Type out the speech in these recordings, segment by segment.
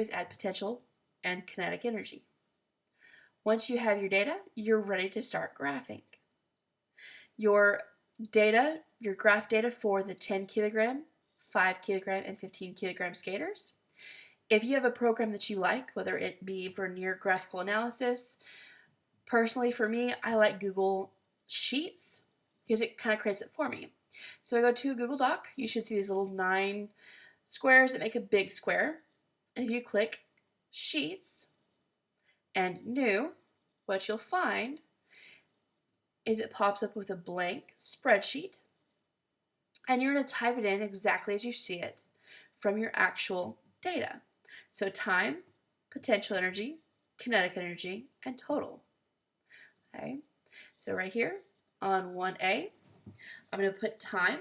is add potential and kinetic energy. Once you have your data, you're ready to start graphing. Your data, your graph data for the 10 kilogram, 5 kilogram, and 15 kilogram skaters. If you have a program that you like, whether it be for near graphical analysis, personally for me, I like Google Sheets because it kind of creates it for me. So I go to Google Doc, you should see these little 9 squares that make a big square. And if you click Sheets and New, what you'll find is it pops up with a blank spreadsheet, and you're going to type it in exactly as you see it from your actual data. So time, potential energy, kinetic energy, and total. Okay, so right here on 1A, I'm going to put time.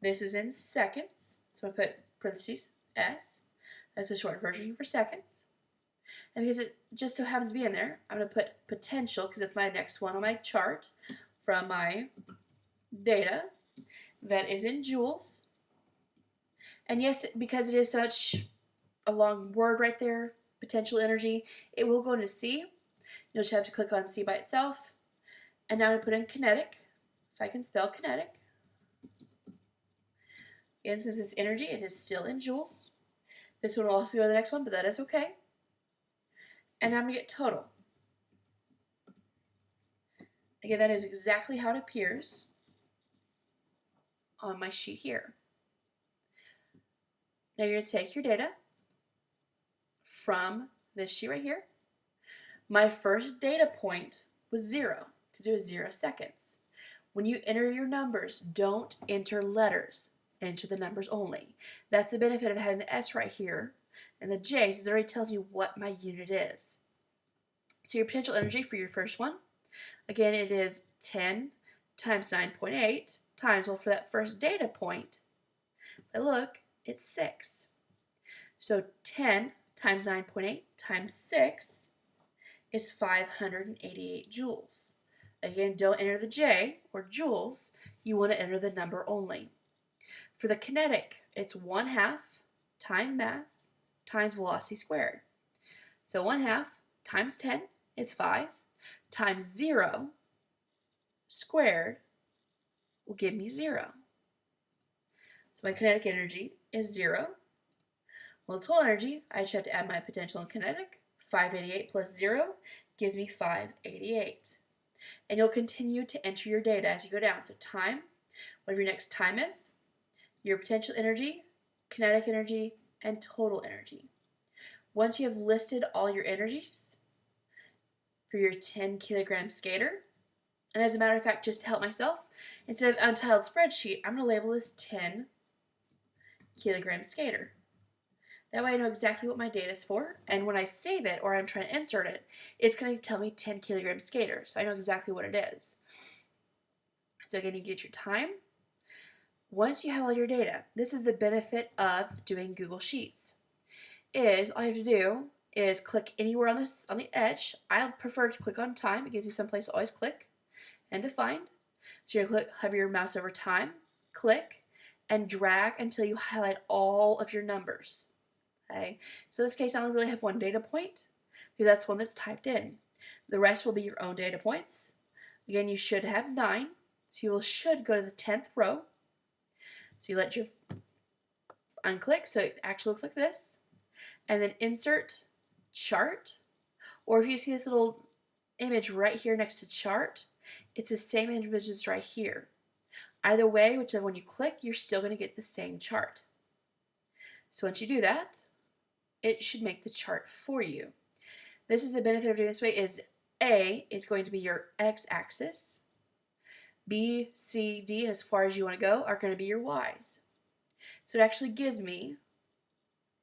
This is in seconds, so I put parentheses S. That's the short version for seconds. And because it just so happens to be in there, I'm going to put potential because that's my next one on my chart from my data. That is in joules. And yes, because it is such a long word right there, potential energy, it will go into C. You'll just have to click on C by itself. And now I'm going to put in kinetic, if I can spell kinetic. And since it's energy, it is still in joules. This one will also go to the next one, but that is okay. And now I'm going to get total. Again, that is exactly how it appears on my sheet here. Now you're going to take your data from this sheet right here. My first data point was 0 because it was 0 seconds. When you enter your numbers, don't enter letters. Enter the numbers only. That's the benefit of having the S right here. And the J is it already tells you what my unit is. So your potential energy for your first one, again, it is 10 times 9.8 times, well, for that first data point, but look, it's 6. So 10 times 9.8 times 6 is 588 joules. Again, don't enter the J or joules. You want to enter the number only. For the kinetic, it's 1/2 times mass times velocity squared. So 1/2 times 10 is 5 times 0 squared will give me 0. So my kinetic energy is 0. Well, total energy, I just have to add my potential and kinetic. 588 plus 0 gives me 588. And you'll continue to enter your data as you go down. So time, whatever your next time is, your potential energy, kinetic energy, and total energy. Once you have listed all your energies for your 10 kilogram skater, and as a matter of fact, just to help myself, instead of untitled spreadsheet, I'm going to label this 10 kilogram skater. That way I know exactly what my data is for, and when I save it or I'm trying to insert it, it's going to tell me 10 kilogram skater, so I know exactly what it is. So again, you get your time. Once you have all your data, this is the benefit of doing Google Sheets. Is all you have to do is click anywhere on the edge. I prefer to click on time. It gives you some place to always click and to find. So you're going to hover your mouse over time, click, and drag until you highlight all of your numbers. Okay, so in this case, I only really have one data point because that's one that's typed in. The rest will be your own data points. Again, you should have 9, so you should go to the 10th row. So you let your unclick, so it actually looks like this, and then insert chart, or if you see this little image right here next to chart, it's the same image as right here. Either way, whichever one you click, you're still going to get the same chart. So once you do that, it should make the chart for you. This is the benefit of doing this way is A is going to be your x-axis, B, C, D, and as far as you want to go are going to be your y's. So it actually gives me,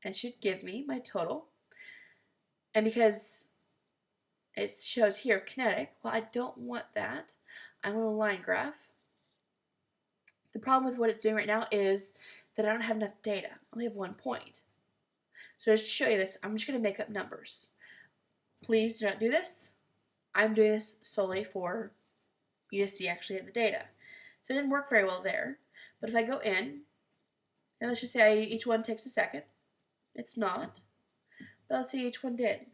and should give me, my total. And because it shows here kinetic, well, I don't want that. I want a line graph. The problem with what it's doing right now is that I don't have enough data. I only have 1 point. So just to show you this, I'm just going to make up numbers. Please do not do this. I'm doing this solely for you to see actually the data. So it didn't work very well there. But if I go in And let's just say each one takes a second. It's not. But let's say each one did.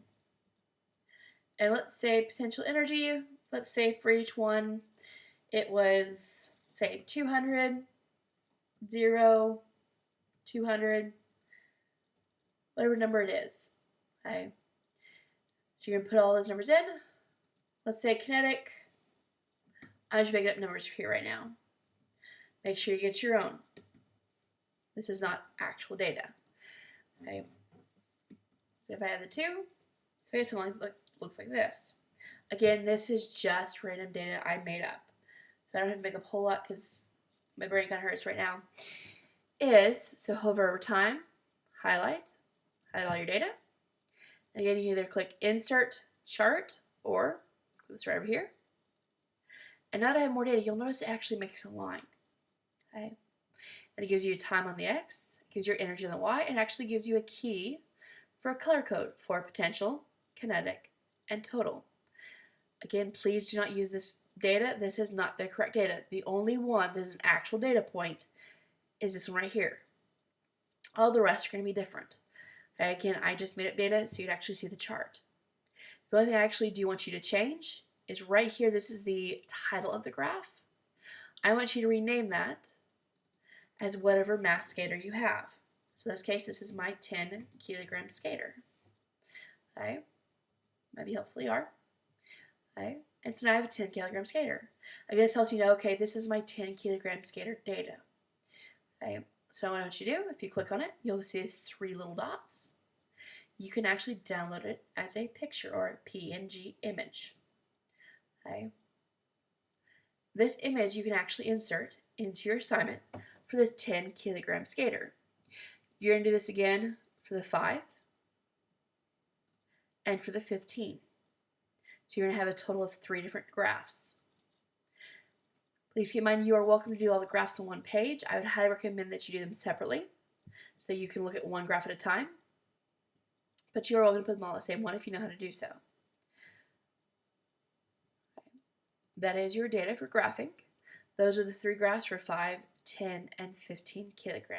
And let's say potential energy, let's say for each one, it was, say, 200, 0, 200, whatever number it is. Okay. So you're going to put all those numbers in. Let's say kinetic. I'm just making up numbers here right now. Make sure you get your own. This is not actual data. Okay. So if I have the 2, so I get something like looks like this. Again, this is just random data I made up. So I don't have to make up a whole lot because my brain kind of hurts right now. So hover over time, highlight all your data. And again, you can either click Insert Chart or click this right over here. And now that I have more data, you'll notice it actually makes a line. Okay? And it gives you time on the X, it gives you your energy on the Y, and actually gives you a key for a color code for potential, kinetic, and total. Again, please do not use this data. This is not the correct data. The only one that is an actual data point is this one right here. All the rest are going to be different. Okay, again, I just made up data so you'd actually see the chart. The only thing I actually do want you to change is right here. This is the title of the graph. I want you to rename that as whatever mass skater you have. So in this case, this is my 10 kilogram skater. Okay, might be helpful, you are. Okay, and so now I have a 10 kilogram skater. Again, this helps me know, okay, this is my 10 kilogram skater data. Okay, so what I want you to do, if you click on it, you'll see these 3 little dots. You can actually download it as a picture or a PNG image. Okay. This image you can actually insert into your assignment for this 10 kilogram skater. You're going to do this again for the 5 and for the 15. So you're going to have a total of 3 different graphs. Please keep in mind you are welcome to do all the graphs on one page. I would highly recommend that you do them separately so that you can look at one graph at a time. But you are welcome to put them all on the same one if you know how to do so. That is your data for graphing. Those are the 3 graphs for 5, 10, and 15 kilograms.